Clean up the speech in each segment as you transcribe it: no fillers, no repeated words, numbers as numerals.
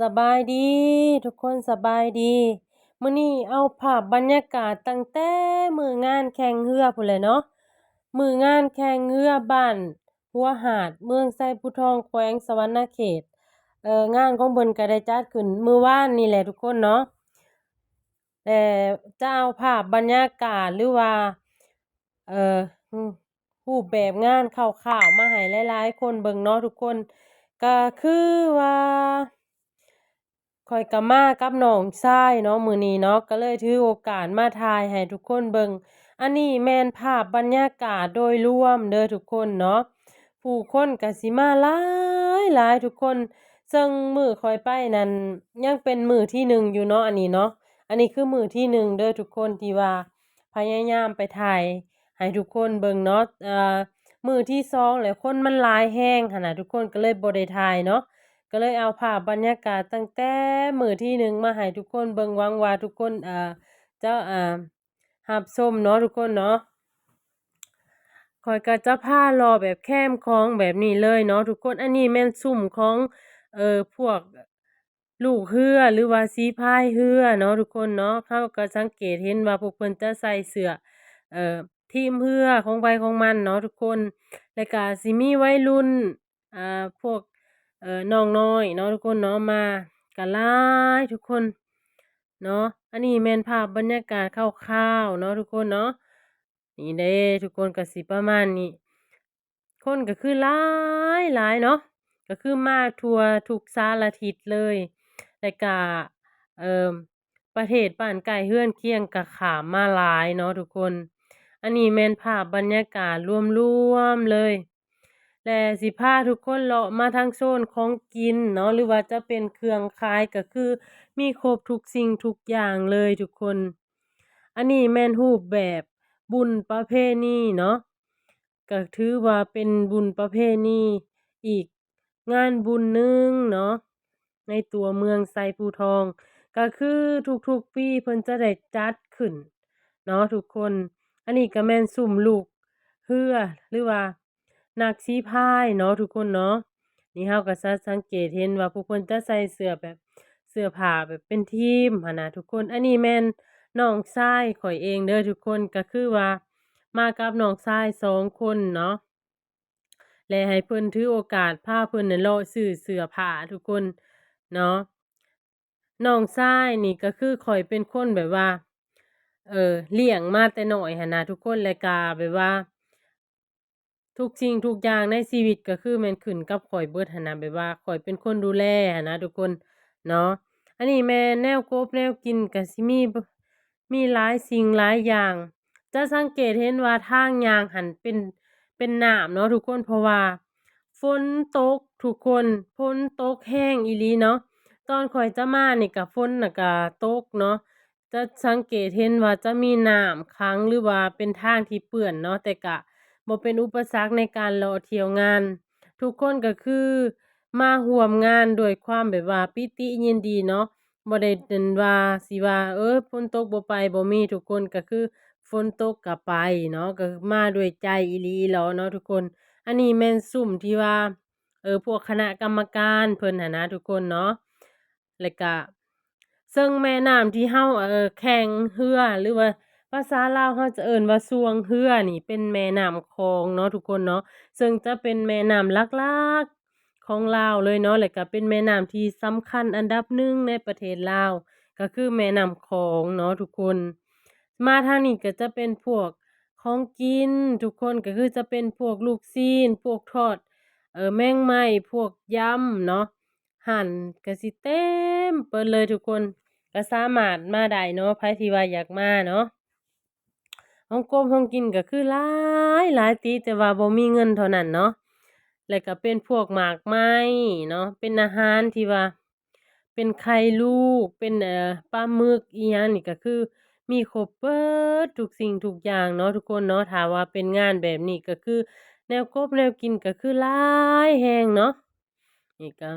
สบายดีทุกคนสบายดีมื้อนี้เอาภาพบรรยากาศตั้งแต่มื้องานแข่งเรือพู้นแหละเนาะมื้องานแข่งเรือบ้านหัวหาดเมืองไซภูทองแขวงสะหวรรณเขตงานของเพิ่นก็ได้จัดขึ้นมื้อวานนี่แหละทุกคนเนาะแต่จะเอาภาพบรรยากาศหรือว่าเอ่ออือรูปแบบงานคร่าวๆมาให้หลายๆคนเบิ่งเนาะทุกคนก็คือว่าข้อยก็มากับน้องชายเนาะมื้อนี้เนาะก็เลยถือโอกาสมาถ่ายให้ทุกคนเบิ่งอันนี้แม่นภาพบรรยากาศโดยรวมเด้อทุกคนเนาะผู้คนก็สิมาหลายหลายทุกคนซึ่งมื้อข้อยไปนั่นยังเป็นมื้อที่1อยู่เนาะอันนี้เนาะอันนี้คือมื้อที่1เด้อทุกคนที่ว่าพยายามไปถ่ายให้ทุกคนเบิ่งเนาะมื้อที่2แล้วคนมันหลายแรงหั้นน่ะทุกคนก็เลยบ่ได้ถ่ายเนาะ ก็เลยเอาภาพบรรยากาศตั้งแต่มื้อที่1มาให้ทุกคนเบิ่งหวังว่าทุกคนจะรับชมเนาะทุกคนเนาะข้อยก็จะพาเลาะแบบแคมป์ของแบบนี้เลยเนาะทุกคนอันนี้แม่นซุ้มของพวกลูกเรือหรือว่าสีพายเรือเนาะทุกคนเนาะเราก็สังเกตเห็นว่าพวกเพิ่นจะใส่เสื้อเอ่อทีมเรือของไผของมันเนาะทุกคนแล้วก็สิมีวัยรุ่นพวก น้องน้อยเนาะทุกคนเนาะมากันหลายทุกคนเนาะอันนี้แม่นภาพบรรยากาศคร่าวๆเนาะทุกคนเนาะนี่เด้ทุกคนก็สิประมาณนี้คนก็คือหลายหลายเนาะก็คือมาทั่วทุกสารทิศเลยแล้วก็เอ่อประเทศบ้านใกล้เรือนเคียงก็ข้ามมาหลายเนาะทุกคนอันนี้แม่นภาพบรรยากาศรวมๆเลย และสิพาทุกคนเลาะมาทางโซนของกินเนาะหรือว่าจะเป็นเครื่องขายก็คือมีครบทุกสิ่งทุกอย่างเลยทุกคนอันนี้แม่นรูปแบบบุญประเพณีเนาะก็ถือว่าเป็นบุญประเพณีอีกงานบุญหนึ่งเนาะในตัวเมืองไซภูทองก็คือทุกๆปีเพิ่นจะได้จัดขึ้นเนาะทุกคนอันนี้ก็แม่นซุมลูก เรือหรือว่านักษีพายเนาะทุกคนเนาะนี่เราก็จะสังเกตเห็นว่าผู้คนจะใส่เสื้อแบบเสื้อผ้าแบบเป็นทีมหั้นน่ะทุกคนอันนี้แม่นน้องชายข้อยเองเด้อทุกคนก็คือว่ามากับน้องชาย2คนเนาะและให้เพิ่นถือโอกาสพาเพิ่นน่ะเลาะซื้อเสื้อผ้าทุกคนเนาะน้องชายนี่ก็คือข้อยเป็นคนแบบว่าเลี้ยงมาแต่น้อยหั้นน่ะทุกคนแล้วก็แบบว่า ทุกสิ่งทุกอย่างในชีวิตก็คือแม่นขึ้นกับข้อยเบิดหั้นนะแบบว่าข้อยเป็นคนดูแลหั้นนะทุกคนเนาะอันนี้แม่นแนวกบแนวกินก็สิมีหลายสิ่งหลายอย่างจะสังเกตเห็นว่าทางย่างหั้นเป็นน้ำเนาะทุกคนเพราะว่าฝนตกทุกคนฝนตกแรงอีหลีเนาะตอนข้อยจะมานี่ก็ฝนน่ะก็ตกเนาะจะสังเกตเห็นว่าจะมีน้ำขังหรือว่าเป็นทางที่เปื้อนเนาะแต่ก็บ่เป็นอุปสรรคในการเลาะเที่ยวงานทุกคนก็คือมาร่วมงานด้วยความแบบว่าปิติยินดีเนาะบ่ได้เป็นว่าสิว่าฝนตกบ่ไปบ่มีทุกคนก็คือฝนตกก็ไปเนาะก็มาด้วยใจอีหลีอีหลอเนาะทุกคนอันนี้แม่นซุมที่ว่าพวกคณะกรรมการเพิ่นหั้นนะทุกคนเนาะแล้วก็ซึ่งแม่น้ำที่เฮาแข่งเรือหรือว่า ภาษาลาวเราจะเอิ้นว่าส่วงเรือนี่เป็นแม่น้ำคองเนาะทุกคนเนาะซึ่งจะเป็นแม่น้ำหลักๆของลาวเลยเนาะแล้วก็เป็นแม่น้ำที่สำคัญอันดับหนึ่งในประเทศลาวก็คือแม่น้ำคองเนาะทุกคนมาทางนี้ก็จะเป็นพวกของกินทุกคนก็คือจะเป็นพวกลูกชิ้นพวกทอดแมงไหม้พวกยำเนาะหั้นก็สิเต็มเบิดเลยทุกคนก็สามารถมาได้เนาะไผที่ว่าอยากมาเนาะ ของกบของกินก็คือหลายติแต่ว่าบ่มีเงินเท่านั้นเนาะแล้วก็เป็นพวกหมากไม้เนาะเป็นอาหารที่ว่าเป็นไข่ลูกเป็นปลาหมึกอีหยังนี่ก็คือมีครบเบิดทุกสิ่งทุกอย่างเนาะทุกคนเนาะถ้าว่าเป็นงานแบบนี้ก็คือแนวกบแนวกินก็คือหลายแรงเนาะนี่ก็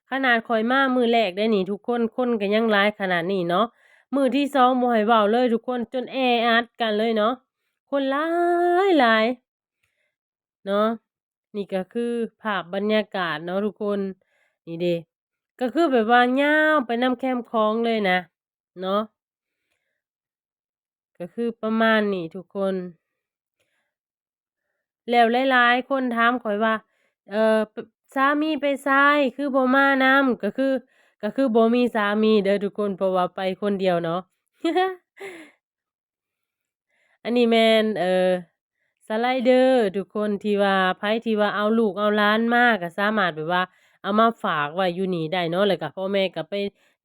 ขนาดข้อยมามื้อแรกได้นี่ทุกคนคนก็ยังหลายขนาดนี้เนาะมื้อที่2บ่ให้เว้าเลยทุกคนจนแออัดกันเลยเนาะ คนหลายหลายเนาะนี่ก็คือภาพบรรยากาศเนาะทุกคนนี่เด้ ก็คือแบบว่ายาวไปนำแคมป์คลองเลยนะเนาะก็คือประมาณนี้ทุกคน แล้วหลายๆคนถามข้อยว่าปสามีไปไสคือบ่มานำก็คือบ่มีสามีเด้อทุกคนเพราะว่าไปคนเดียวเนาะ อันนี้แม่นสไลเดอร์ทุกคนที่ว่าไผที่ว่าเอาลูกเอาหลานมาก็สามารถแบบว่าเอามาฝากไว้อยู่นี่ได้เนาะแล้วก็พ่อแม่ก็ไป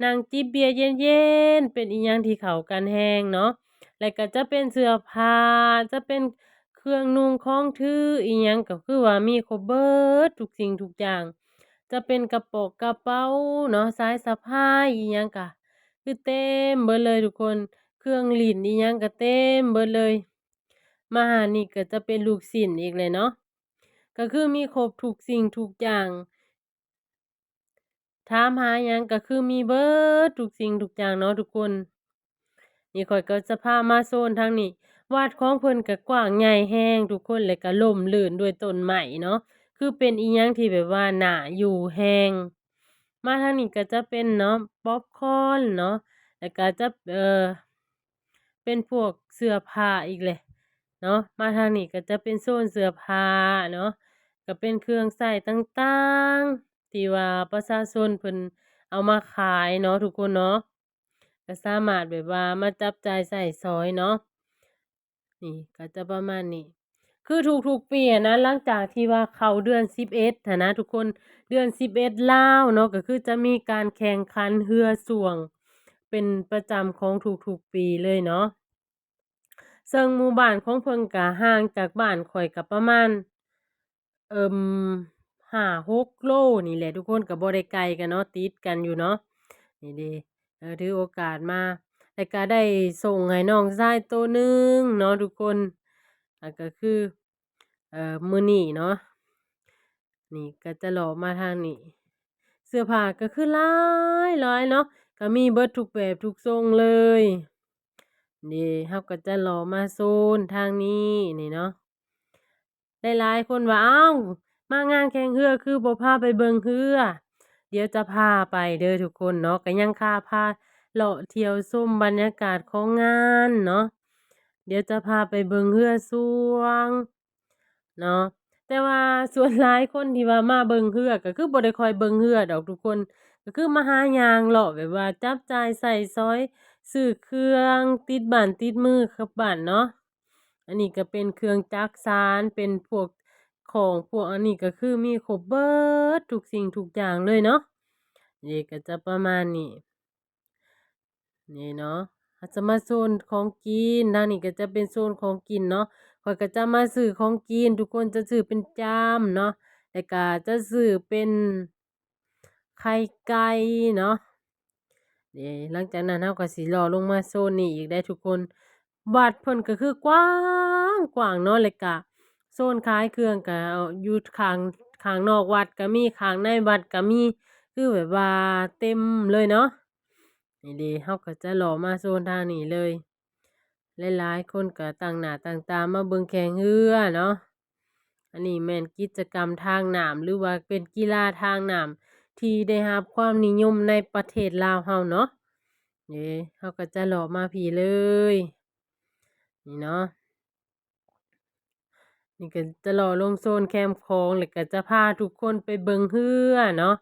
นั่งจิบเบียร์เย็นๆเป็นอิหยังที่เข้ากันแรงเนาะแล้วก็จะเป็นเสื้อผ้าจะเป็นเครื่องนุ่งของถืออิหยังก็คือว่ามีครบเบิดทุกสิ่งทุกอย่างจะเป็นกระโปกกระเป๋าเนาะสายสะพายอิหยังก็คือเต็มเบิดเลยทุกคน เครื่องลิ้นอิหยังก็เต็มเบิดเลยมาหานี่ก็จะเป็นลูกชิ้นอีกเลยเนาะก็คือมีครบทุกสิ่งทุกอย่างถามหาหยังก็คือมีเบิดทุกสิ่งทุกอย่างเนาะทุกคนนี่ข้อยก็จะพามาโซนทางนี้วัดของเพิ่นก็กว้างใหญ่แรงทุกคนแล้วก็ร่มรื่นด้วยต้นไม้เนาะคือเป็นอิหยังที่แบบว่าน่าอยู่แรงมาทางนี้ก็จะเป็นเนาะพ็อปคอร์นเนาะแล้วก็จะเป็นพวกเสื้อผ้าอีกแหละเนาะมาทางนี้ก็จะเป็นโซนเสื้อผ้าเนาะก็เป็นเครื่องใช้ต่างๆที่ว่าประชาชนเพิ่นเอามาขายเนาะทุกคนเนาะก็สามารถแบบว่ามาจับจ่ายใช้สอยเนาะนี่ก็จะประมาณนี้คือทุกๆปีอะนะหลังจากที่ว่าเข้าเดือน11หั้นนะทุกคนเดือน11ลาวเนาะก็คือจะมีการแข่งขันเรือส่วงเป็นประจำของทุกๆปีเลยเนาะ ซึ่งหมู่บ้านของเพิ่นก็ห่างจากบ้านข้อยก็ประมาณเอ่อ5-6โลนี่แหละทุกคนก็บ่ได้ไกลกันเนาะติดกันอยู่เนาะนี่เด้ถือโอกาสมาแล้วก็ได้ส่งให้น้องชายโตหนึ่งเนาะทุกคนก็คือมื้อนี้เนาะนี่ก็จะเลาะมาทางนี้เสื้อผ้าก็คือหลายเนาะก็มีเบิดทุกแบบทุกทรงเลยนี่เราก็จะเลาะมาโซนทางนี้นี่เนาะ หลายๆคนว่าอ้าวมางานแข่งเรือคือบ่พาไปเบิ่งเรือเดี๋ยวจะพาไปเด้อทุกคนเนาะก็ยังค่าพาเลาะเที่ยวชมบรรยากาศของงานเนาะเดี๋ยวจะพาไปเบิ่งเรือส่วงเนาะแต่ว่าส่วนหลายคนที่ว่ามาเบิ่งเรือก็คือบ่ได้ค่อยเบิ่งเรือดอกทุกคนก็คือมาหาย่างเลาะแบบว่าจับจ่ายใช้สอยซื้อเครื่องติดบ้านติดมือกลับบ้านเนาะ อันนี้ก็เป็นเครื่องจักสานเป็นพวกของพวกอันนี้ก็คือมีครบเบิดทุกสิ่งทุกอย่างเลยเนาะนี่ก็จะประมาณนี้นี่เนาะอาจจะมาโซนของกินทางนี้ก็จะเป็นโซนของกินเนาะข้อยก็จะมาซื้อของกินทุกคนจะซื้อเป็นจามเนาะแล้วก็จะซื้อเป็นไข่ไก่เนาะ นี่หลังจากนั้นเราก็สิเลาะลงมาโซนนี้อีกได้ทุกคนวัดเพิ่นก็คือกว้างกว้างเนาะแล้วก็โซนขายเครื่องก็อยู่ข้างนอกวัดก็มีข้างในวัดก็มีคือแบบว่าเต็มเลยเนาะนี่เด้เราก็จะเลาะมาโซนทางนี้เลยหลายๆคนก็ตั้งหน้าตั้งตามาเบิ่งแข่งเรือเนาะอันนี้แม่นกิจกรรมทางน้ำหรือว่าเป็นกีฬาทางน้ำที่ได้รับความนิยมในประเทศลาวเราเนาะ นี่เขาก็จะหล่อมาผีเลยนี่เนาะนี่ก็จะหล่อลงโซนแคมป์ของแล้วก็จะพาทุกคนไปเบิ่งเรือเนาะ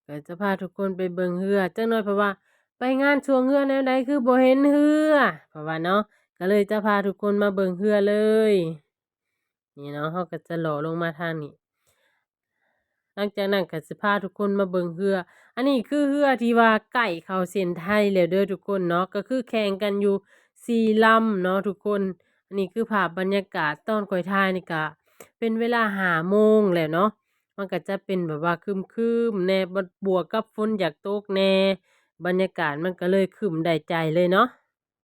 ก็จะพาทุกคนไปเบิ่งเรือจักหน่อยเพราะว่าไปงานช่วงเรือแนวใดคือบ่เห็นเรือเพราะว่าเนาะก็เลยจะพาทุกคนมาเบิ่งเรือเลยนี่เนาะเขาก็จะหล่อลงมาทางนี้ หลังจากนั้นก็สิพาทุกคนมาเบิ่งเรืออันนี้คือเรือที่ว่าใกล้เข้าเส้นชัยแล้วเด้อทุกคนเนาะก็คือแข่งกันอยู่4ลำเนาะทุกคนอันนี้คือภาพบรรยากาศตอนข้อยถ่ายนี่ก็เป็นเวลา5โมงแล้วเนาะมันก็จะเป็นแบบว่าครึมๆแหน่บวกกับฝนอยากตกแหน่บรรยากาศมันก็เลยครึ้มได้ใจเลยเนาะ